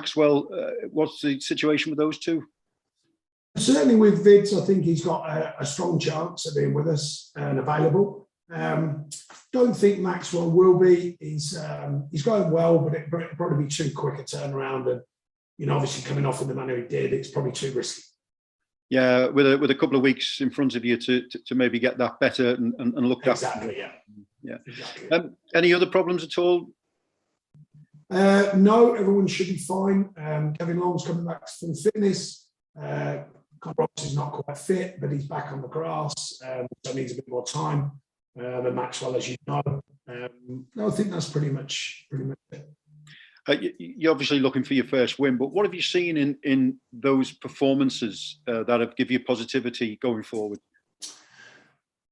Maxwell, what's the situation with those two? Certainly with Vids, I think he's got a strong chance of being with us and available. Don't think Maxwell will be. He's going well, but it'd probably be too quick a turnaround. And, obviously coming off in the manner he did, it's probably too risky. Yeah, with a couple of weeks in front of you to maybe get that better and looked at. Exactly, yeah. Exactly. Any other problems at all? No, everyone should be fine. Kevin Long's coming back to full fitness. Ross is not quite fit, but he's back on the grass, so needs a bit more time. And Maxwell, as you know, no, I think that's pretty much it. You're obviously looking for your first win, but what have you seen in those performances that have given you positivity going forward?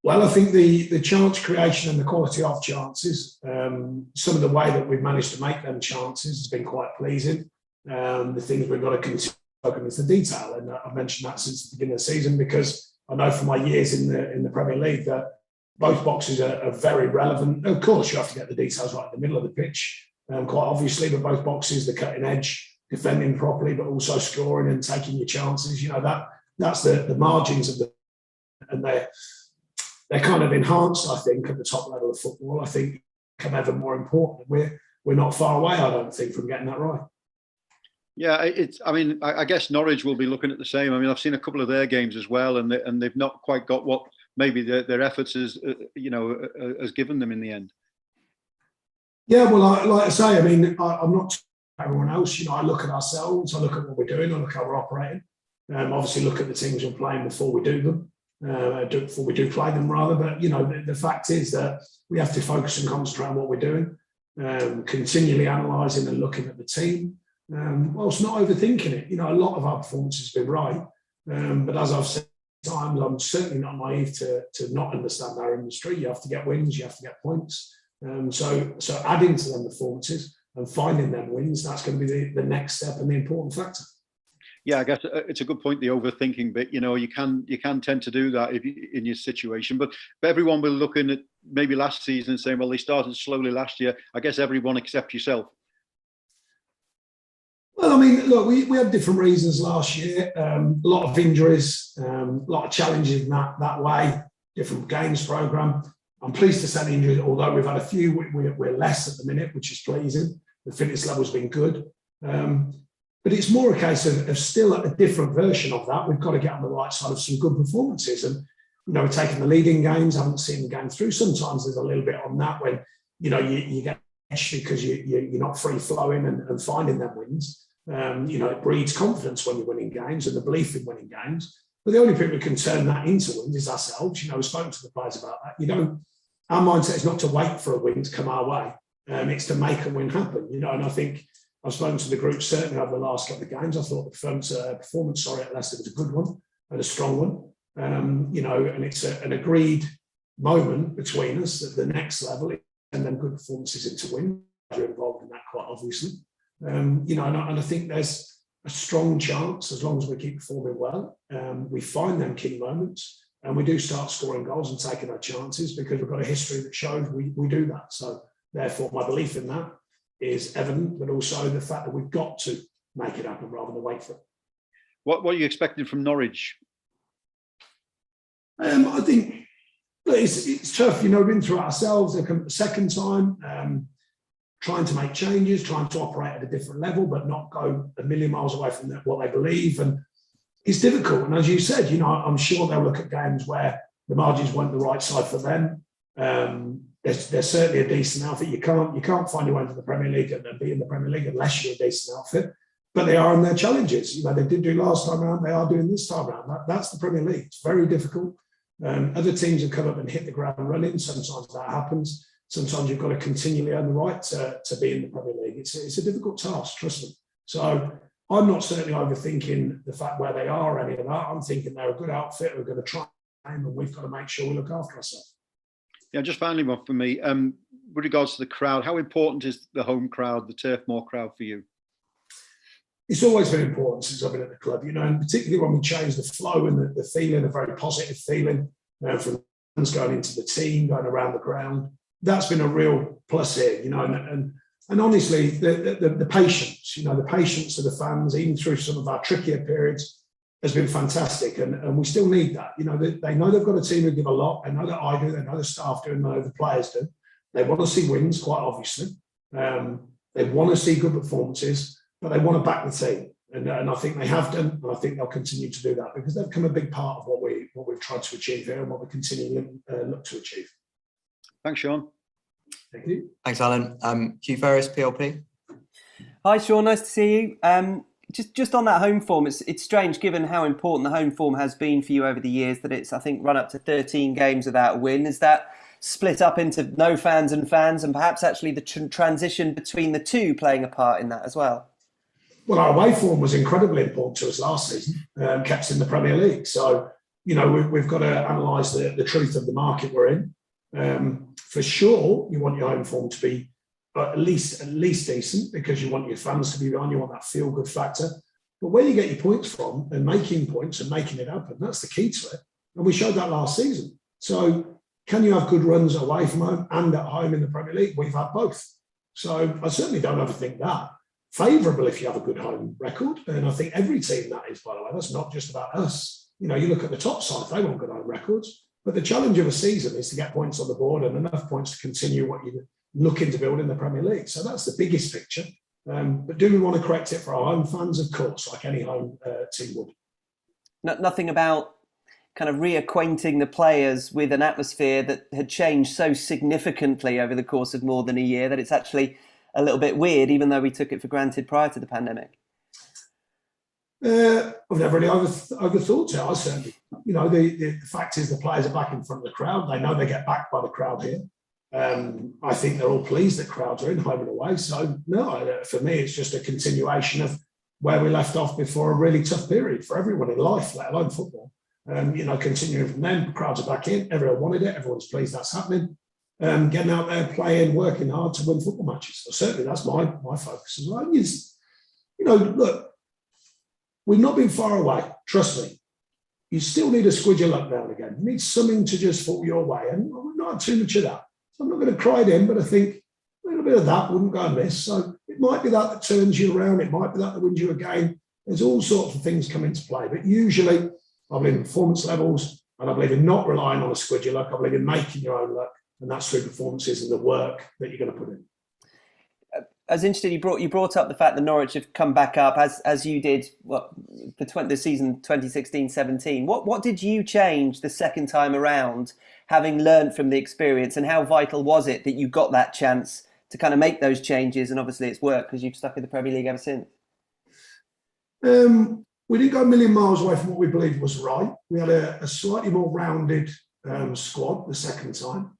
Well, I think the chance creation and the quality of chances, some of the way that we've managed to make them chances has been quite pleasing. The things we've got to continue working is the detail, and I've mentioned that since the beginning of the season because I know from my years in the Premier League that both boxes are very relevant. Of course, you have to get the details right in the middle of the pitch, quite obviously, but both boxes, the cutting edge, defending properly, but also scoring and taking your chances. That's the margins of and they're kind of enhanced, I think, at the top level of football. I think become ever more important. We're not far away, I don't think, from getting that right. Yeah, I guess Norwich will be looking at the same. I mean, I've seen a couple of their games as well, and they've not quite got what maybe their efforts has given them in the end. Yeah, well, like I say, I mean, I'm not everyone else. I look at ourselves, I look at what we're doing, I look how we're operating. Obviously, look at the teams we're playing before we do them, before we do play them, rather. But the fact is that we have to focus and concentrate on what we're doing, continually analysing and looking at the team. Whilst not overthinking it, a lot of our performance has been right, but as I've said times, I'm certainly not naive to not understand our industry. You have to get wins, you have to get points. So adding to them performances and finding them wins, that's going to be the next step and the important factor. Yeah, I guess it's a good point, the overthinking bit. You can tend to do that in your situation, but everyone will look in at maybe last season and saying, well, they started slowly last year. I guess everyone except yourself. Well, I mean, look, we had different reasons last year. A lot of injuries, a lot of challenges in that way, different games program. I'm pleased to say the injuries, although we've had a few, we're less at the minute, which is pleasing. The fitness level's been good. But it's more a case of still a different version of that. We've got to get on the right side of some good performances. And, we're taking the leading games, haven't seen the game through. Sometimes there's a little bit on that when, you get because you're not free flowing and finding them wins. It breeds confidence when you're winning games and the belief in winning games. But the only people who can turn that into wins is ourselves. We've spoken to the players about that. Our mindset is not to wait for a win to come our way. It's to make a win happen. And I think I've spoken to the group certainly over the last couple of games. I thought the performance at Leicester was a good one and a strong one. And it's an agreed moment between us at the next level and then good performances into win. You're involved in that quite obviously. And I think there's a strong chance, as long as we keep performing well, we find them key moments and we do start scoring goals and taking our chances because we've got a history that shows we do that. So therefore, my belief in that is evident, but also the fact that we've got to make it happen rather than wait for it. What are you expecting from Norwich? I think it's tough. We've been through it ourselves. They've come the second time. Trying to make changes, trying to operate at a different level, but not go a million miles away from what they believe. And it's difficult. And as you said, I'm sure they'll look at games where the margins weren't the right side for them. They're certainly a decent outfit. You can't find your way into the Premier League and be in the Premier League unless you're a decent outfit. But they are in their challenges. They did do last time around. They are doing this time around. That's the Premier League. It's very difficult. Other teams have come up and hit the ground running. Sometimes that happens. Sometimes you've got to continually earn the right to be in the Premier League. It's a difficult task, trust me. So I'm not certainly overthinking the fact where they are or any of that. I'm thinking they're a good outfit. We're going to try and we've got to make sure we look after ourselves. Yeah, just finally one for me. With regards to the crowd, how important is the home crowd, the Turf Moor crowd for you? It's always been important since I've been at the club, and particularly when we changed the flow and the feeling, a very positive feeling from fans going into the team, going around the ground. That's been a real plus here, and And honestly, the patience, the patience of the fans, even through some of our trickier periods, has been fantastic. And we still need that. They know they've got a team who give a lot. They know that I do. They know the staff do. And they know the players do. They want to see wins, quite obviously. They want to see good performances, but they want to back the team. And I think they have done, and I think they'll continue to do that because they've become a big part of what we've tried to achieve here and what we continue to look to achieve. Thanks, Sean. Thank you. Thanks, Alan. Hugh Ferris, PLP. Hi, Sean. Nice to see you. Just on that home form, it's strange given how important the home form has been for you over the years that it's, I think, run up to 13 games without a win. Is that split up into no fans and fans, and perhaps actually the transition between the two playing a part in that as well? Well, our away form was incredibly important to us last season, kept us in the Premier League. So, we've got to analyse the truth of the market we're in. For sure, you want your home form to be at least decent because you want your fans to be on. You want that feel-good factor. But where you get your points from and making points and making it happen, that's the key to it. And we showed that last season. So can you have good runs away from home and at home in the Premier League? We've had both. So I certainly don't overthink that. Favourable if you have a good home record. And I think every team that is, by the way, that's not just about us. You look at the top side, they want good home records. But the challenge of a season is to get points on the board and enough points to continue what you're looking to build in the Premier League. So that's the biggest picture. But do we want to correct it for our home fans? Of course, like any home team would. Nothing about kind of reacquainting the players with an atmosphere that had changed so significantly over the course of more than a year that it's actually a little bit weird, even though we took it for granted prior to the pandemic. I've never really overthought it. I certainly, the fact is the players are back in front of the crowd. They know they get backed by the crowd here. I think they're all pleased that crowds are in home and away. So no, for me, it's just a continuation of where we left off before a really tough period for everyone in life, let alone football. Continuing from then, the crowds are back in. Everyone wanted it. Everyone's pleased that's happening. Getting out there, playing, working hard to win football matches. So certainly that's my focus as well. Look, we've not been far away. Trust me. You still need a squidge of luck now and again. You need something to just fall your way. And we've not had too much of that. So I'm not going to cry then, but I think a little bit of that wouldn't go amiss. So it might be that turns you around. It might be that wins you a game. There's all sorts of things come into play. But usually I believe in performance levels and I believe in not relying on a squidge of luck. I believe in making your own luck. And that's through performances and the work that you're going to put in. I was interested, you brought up the fact that Norwich have come back up as you did for the season 2016-17. What did you change the second time around, having learned from the experience, and how vital was it that you got that chance to kind of make those changes? And obviously it's worked because you've stuck in the Premier League ever since. We didn't go a million miles away from what we believed was right. We had a slightly more rounded squad the second time.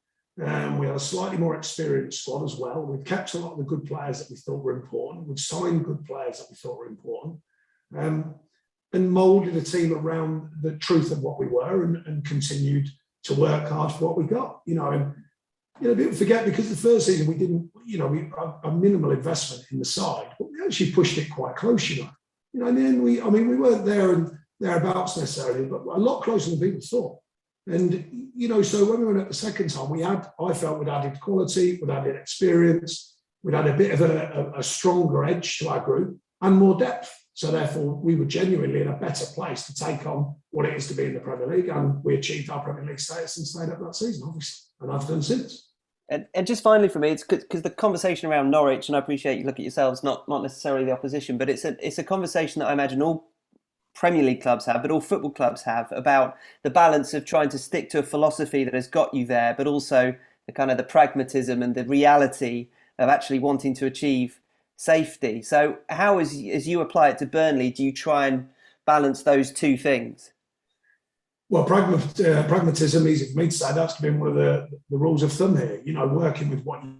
We had a slightly more experienced squad as well. We've kept a lot of the good players that we thought were important. We've signed good players that we thought were important. And moulded a team around the truth of what we were and continued to work hard for what we got. People forget because the first season we didn't, we had a minimal investment in the side, but we actually pushed it quite close, and then we weren't there and thereabouts necessarily, but a lot closer than people thought. And, so when we went at the second time, I felt we'd added quality, we'd added experience, we'd had a bit of a stronger edge to our group and more depth. So therefore, we were genuinely in a better place to take on what it is to be in the Premier League. And we achieved our Premier League status and stayed up that season, obviously. And I've done since. And just finally for me, it's because the conversation around Norwich, and I appreciate you look at yourselves, not necessarily the opposition, but it's a conversation that I imagine all Premier League clubs have, but all football clubs have, about the balance of trying to stick to a philosophy that has got you there, but also the kind of the pragmatism and the reality of actually wanting to achieve safety. So how, as you apply it to Burnley, do you try and balance those two things? Well, pragmatism, easy for me to say, that's been one of the rules of thumb here, working with what you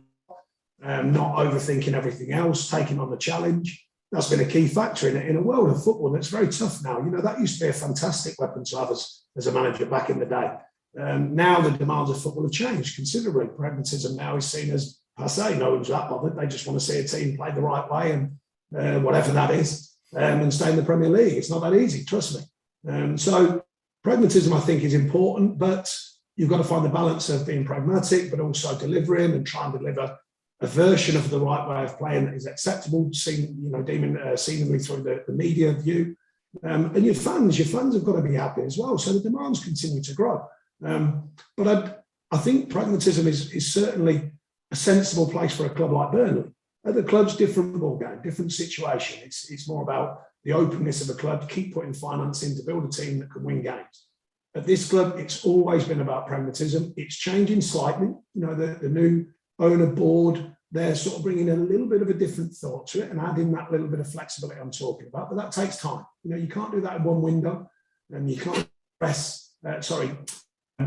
not overthinking everything else, taking on the challenge. That's been a key factor in a world of football that's very tough now. That used to be a fantastic weapon to have as a manager back in the day. Now the demands of football have changed considerably. Pragmatism now is seen as, I say, no one's that bothered. They just want to see a team play the right way and whatever that is, and stay in the Premier League. It's not that easy, trust me. So pragmatism, I think, is important, but you've got to find the balance of being pragmatic, but also delivering and try and deliver a version of the right way of playing that is acceptable, seemingly through the media view. And your fans have got to be happy as well. So the demands continue to grow. But I think pragmatism is certainly a sensible place for a club like Burnley. At the club's different ball game, different situation. It's more about the openness of a club to keep putting finance in to build a team that can win games. At this club, it's always been about pragmatism. It's changing slightly. The new owner board, they're sort of bringing a little bit of a different thought to it and adding that little bit of flexibility I'm talking about. But that takes time. You can't do that in one window, and you can't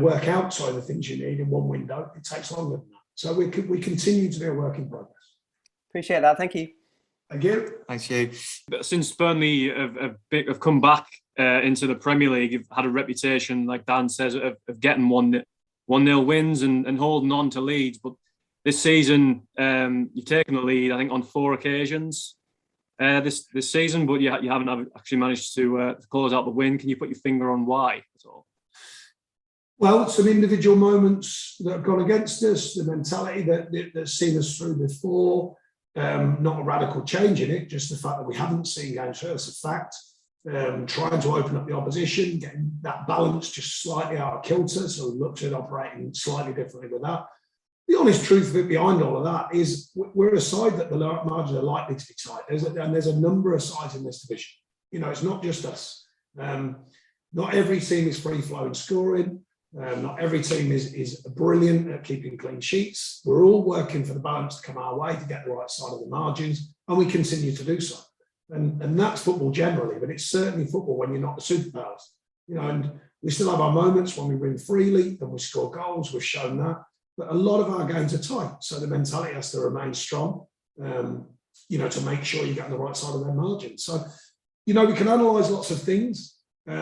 work out the things you need in one window. It takes longer than that. So we continue to be a work in progress. Appreciate that. Thank you. Thank you. Thanks, you. Since Burnley have come back into the Premier League, you've had a reputation, like Dan says, of getting 1-0 wins and holding on to leads. But this season, you've taken the lead, I think, on 4 occasions this season, but you haven't actually managed to close out the win. Can you put your finger on why at all? Well, some individual moments that have gone against us, the mentality that's seen us through before, not a radical change in it, just the fact that we haven't seen games through. That's a fact. Trying to open up the opposition, getting that balance just slightly out of kilter, so we looked at operating slightly differently with that. The honest truth of it behind all of that is we're a side that the margins are likely to be tight. There's a number of sides in this division. It's not just us. Not every team is free-flowing scoring. Not every team is brilliant at keeping clean sheets. We're all working for the balance to come our way to get the right side of the margins, and we continue to do so. And that's football generally, but it's certainly football when you're not the superpowers. And we still have our moments when we win freely and we score goals. We've shown that. But a lot of our games are tight, so the mentality has to remain strong, to make sure you get on the right side of their margins. So, we can analyse lots of things,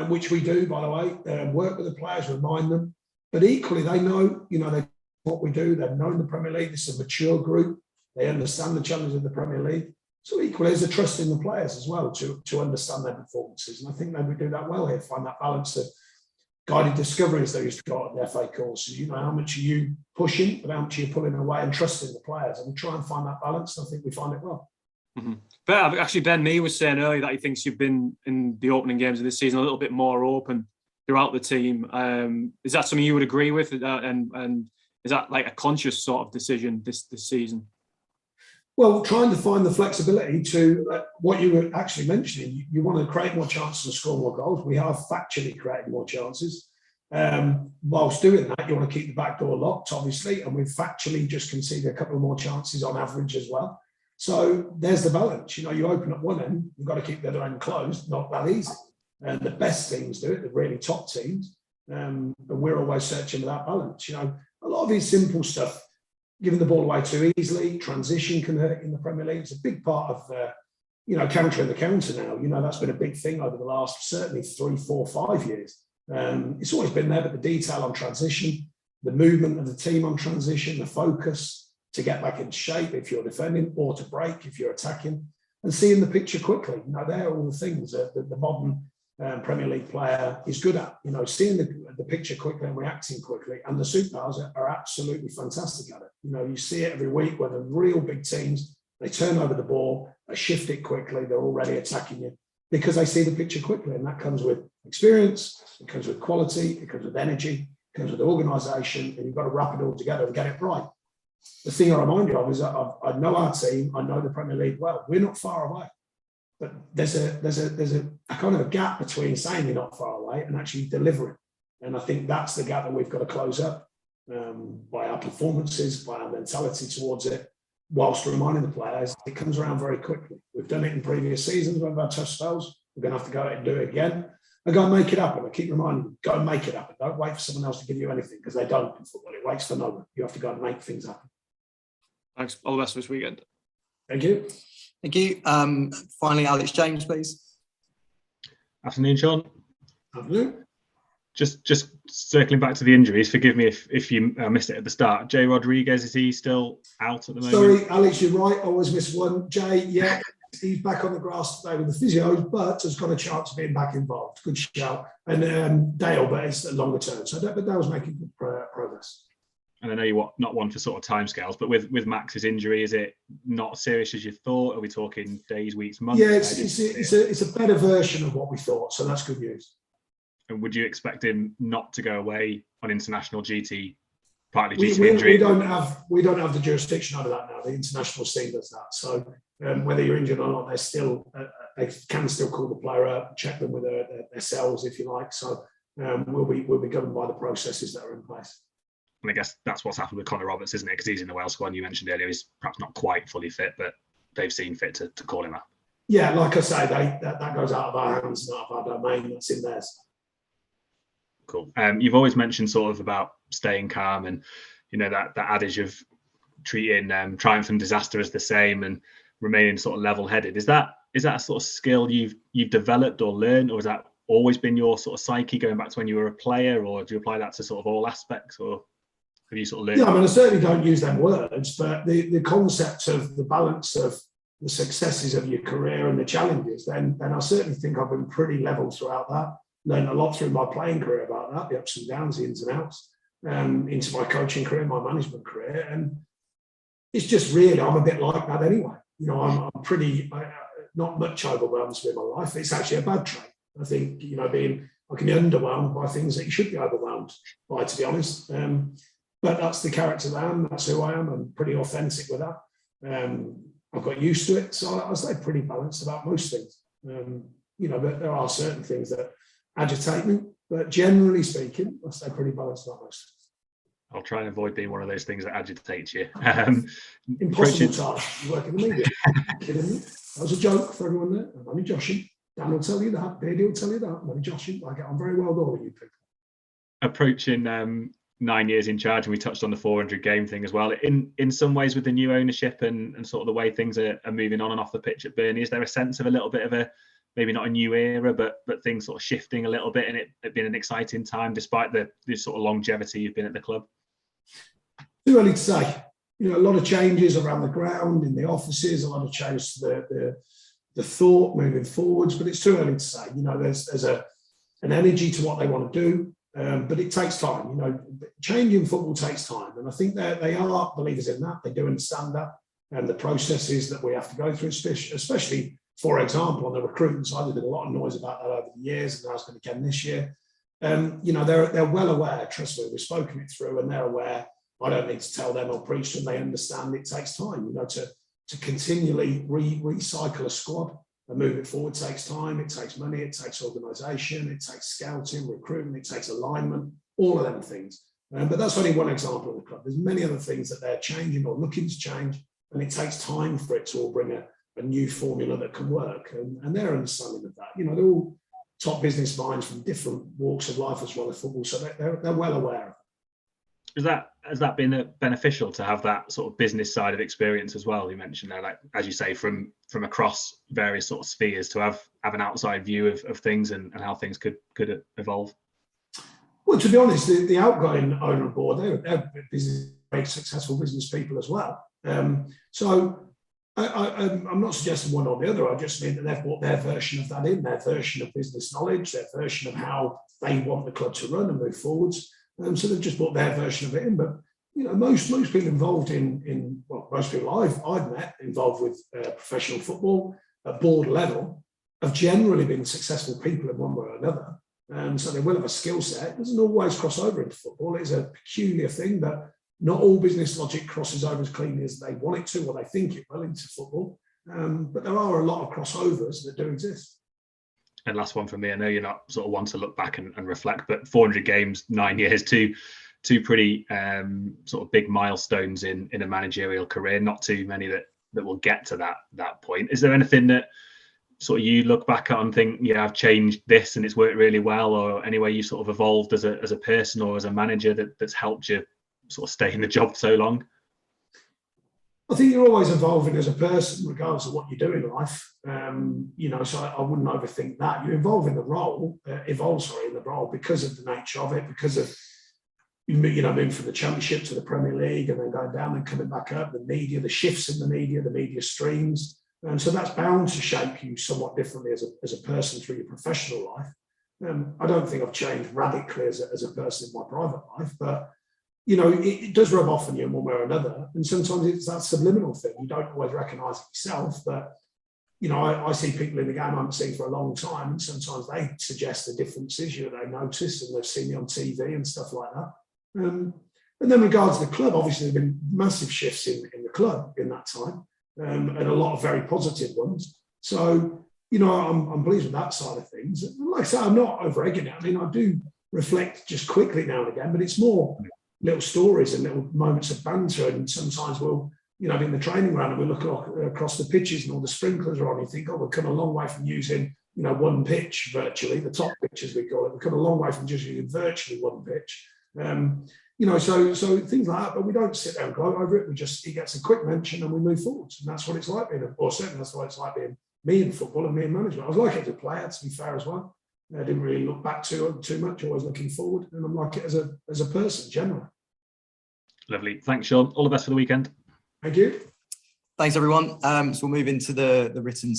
which we do, by the way, work with the players, remind them. But equally, they know, they what we do. They've known the Premier League. This is a mature group. They understand the challenges of the Premier League. So equally, there's a trust in the players as well to understand their performances. And I think that we do that well here, find that balance of guided discoveries they used to go at the FA courses. How much are you pushing, but how much are you pulling away and trusting the players? And we try and find that balance. And I think we find it well. Mm-hmm. But actually, Ben Mee was saying earlier that he thinks you've been in the opening games of this season a little bit more open throughout the team. Is that something you would agree with? And is that like a conscious sort of decision this season? Well, trying to find the flexibility to what you were actually mentioning. You want to create more chances and score more goals. We have factually created more chances. Whilst doing that, you want to keep the back door locked, obviously, and we've factually just conceded a couple of more chances on average as well. So there's the balance. You open up one end, you've got to keep the other end closed. Not that easy. And the best teams do it, the really top teams. And we're always searching for that balance. A lot of it's simple stuff. Giving the ball away too easily, transition can hurt in the Premier League. It's a big part of, countering the counter now. That's been a big thing over the last certainly 3, 4, 5 years. It's always been there, but the detail on transition, the movement of the team on transition, the focus to get back in shape if you're defending or to break if you're attacking, and seeing the picture quickly. They're all the things that the modern Premier League player is good at, seeing the picture quickly and reacting quickly. And the superstars are absolutely fantastic at it. You see it every week where the real big teams, they turn over the ball, they shift it quickly, they're already attacking you because they see the picture quickly. And that comes with experience, it comes with quality, it comes with energy, it comes with organisation, and you've got to wrap it all together and get it right. The thing I remind you of is that I know our team, I know the Premier League well. We're not far away. But there's a kind of a gap between saying you're not far away and actually delivering. And I think that's the gap that we've got to close up by our performances, by our mentality towards it, whilst reminding the players it comes around very quickly. We've done it in previous seasons when we've had tough spells. We're going to have to go out and do it again. And go and make it happen. I keep reminding them, go and make it happen. Don't wait for someone else to give you anything, because they don't in football. It waits for no one. You have to go and make things happen. Thanks. All the best this weekend. Thank you. Thank you. Finally, Alex James, please. Afternoon, Sean. Afternoon. Just circling back to the injuries, forgive me if you missed it at the start. Jay Rodriguez, is he still out at the moment? Sorry, Alex, you're right. Always miss one. Jay, yeah, he's back on the grass today with the physios, but has got a chance of being back involved. Good shout. And Dale, but it's a longer term. But Dale's making good progress. And I know you're not one for sort of timescales, but with Max's injury, is it not as serious as you thought? Are we talking days, weeks, months? Yeah, it's a better version of what we thought, so that's good news. And would you expect him not to go away on international duty, partly due We to injury? don't have the jurisdiction over that now. The international scene does that. So whether you're injured or not, they can still call the player up, check them with their cells, if you like. So we'll be governed by the processes that are in place. And I guess that's what's happened with Connor Roberts, isn't it? Because he's in the Wales squad. You mentioned earlier he's perhaps not quite fully fit, but they've seen fit to call him up. Yeah, like I say, that goes out of our hands, not of our domain. That's in theirs. Cool. You've always mentioned sort of about staying calm, and that adage of treating triumph and disaster as the same and remaining sort of level-headed. Is that a sort of skill you've developed or learned, or has that always been your sort of psyche going back to when you were a player, or do you apply that to sort of all aspects, or have you sort of learned? Yeah, I mean, I certainly don't use them words, but the concept of the balance of the successes of your career and the challenges, then I certainly think I've been pretty level throughout that. Learned a lot through my playing career about that, the ups and downs, the ins and outs, into my coaching career, my management career. And it's just really, I'm a bit like that anyway. I'm pretty, not much overwhelmed with my life. It's actually a bad trait. I think, I can be underwhelmed by things that you should be overwhelmed by, to be honest. But that's the character that I am. That's who I am. I'm pretty authentic with that. I've got used to it. So I stay pretty balanced about most things. But there are certain things that agitate me. But generally speaking, I stay pretty balanced about most things. I'll try and avoid being one of those things that agitates you. Impossible task. You work in the media. Kidding me? That was a joke for everyone there. I'm only joshing. Dan will tell you that. Beardy will tell you that. I'm only joshing. I get on very well with all of you people. Approaching 9 years in charge, and we touched on the 400 game thing as well. In some ways, with the new ownership and sort of the way things are moving on and off the pitch at Burnley, is there a sense of a little bit of a, maybe not a new era, but things sort of shifting a little bit, and it been an exciting time despite the sort of longevity you've been at the club? Too early to say. A lot of changes around the ground, in the offices, a lot of changes to the thought moving forwards, but it's too early to say. There's an energy to what they want to do, but it takes time. Changing football takes time, and I think that they are believers in that. They do understand that, and the processes that we have to go through, especially, for example, on the recruitment side. There's been a lot of noise about that over the years, and that's going to again this year. They're well aware. Trust me, we've spoken it through, and they're aware. I don't need to tell them or preach to them. They understand it takes time. To continually recycle a squad and move it forward takes time. It takes money. It takes organisation. It takes scouting, recruitment. It takes alignment. All of them things. But that's only one example of the club. There's many other things that they're changing or looking to change, and it takes time for it to all bring a new formula that can work. And they're understanding of that. They're all top business minds from different walks of life as well as football, so they're well aware of it. Has that been beneficial to have that sort of business side of experience as well? You mentioned there, like, as you say, from across various sort of spheres, to have an outside view of things and how things could evolve. Well, to be honest, the outgoing owner and board, they're very successful business people as well. So I'm not suggesting one or the other. I just mean that they've brought their version of that in, their version of business knowledge, their version of how they want the club to run and move forwards. So they've just brought their version of it in. But most people involved most people I've met involved with professional football at board level have generally been successful people in one way or another. So they will have a skill set. It doesn't always cross over into football. It's a peculiar thing that not all business logic crosses over as cleanly as they want it to or they think it will into football. But there are a lot of crossovers that do exist. And last one for me, I know you're not sort of one to look back and reflect, but 400 games, 9 years, two pretty sort of big milestones in a managerial career. Not too many that will get to that point. Is there anything that sort of you look back at and think, yeah, I've changed this and it's worked really well, or any way you sort of evolved as a person or as a manager that's helped you sort of stay in the job so long? I think you're always evolving as a person, regardless of what you do in life. So I wouldn't overthink that. You evolve in the role, in the role because of the nature of it, because of moving from the Championship to the Premier League and then going down and coming back up. The media, the shifts in the media streams, and so that's bound to shape you somewhat differently as a person through your professional life. I don't think I've changed radically as a person in my private life, but you know, it does rub off on you in one way or another. And sometimes it's that subliminal thing. You don't always recognise it yourself, but, you know, I see people in the game I haven't seen for a long time, and sometimes they suggest the differences, you know, they notice and they've seen me on TV and stuff like that. And then regards to the club, obviously there have been massive shifts in the club in that time, and a lot of very positive ones. So, you know, I'm pleased with that side of things. And like I say, I'm not over-egging it. I mean, I do reflect just quickly now and again, but it's more little stories and little moments of banter. And sometimes we'll, you know, in the training ground, and we look across the pitches and all the sprinklers are on, you think, oh, we've come a long way from using, you know, one pitch virtually, the top pitch as we call it. We've come a long way from just using virtually one pitch. You know, so things like that, but we don't sit there and gloat over it. He gets a quick mention and we move forwards. And that's what it's like being, or certainly that's what it's like being me in football and me in management. I was like it as a player, to be fair as well. I didn't really look back too much, always looking forward. And I'm like it as a person, generally. Lovely. Thanks, Sean. All the best for the weekend. Thank you. Thanks, everyone. So we'll move into the written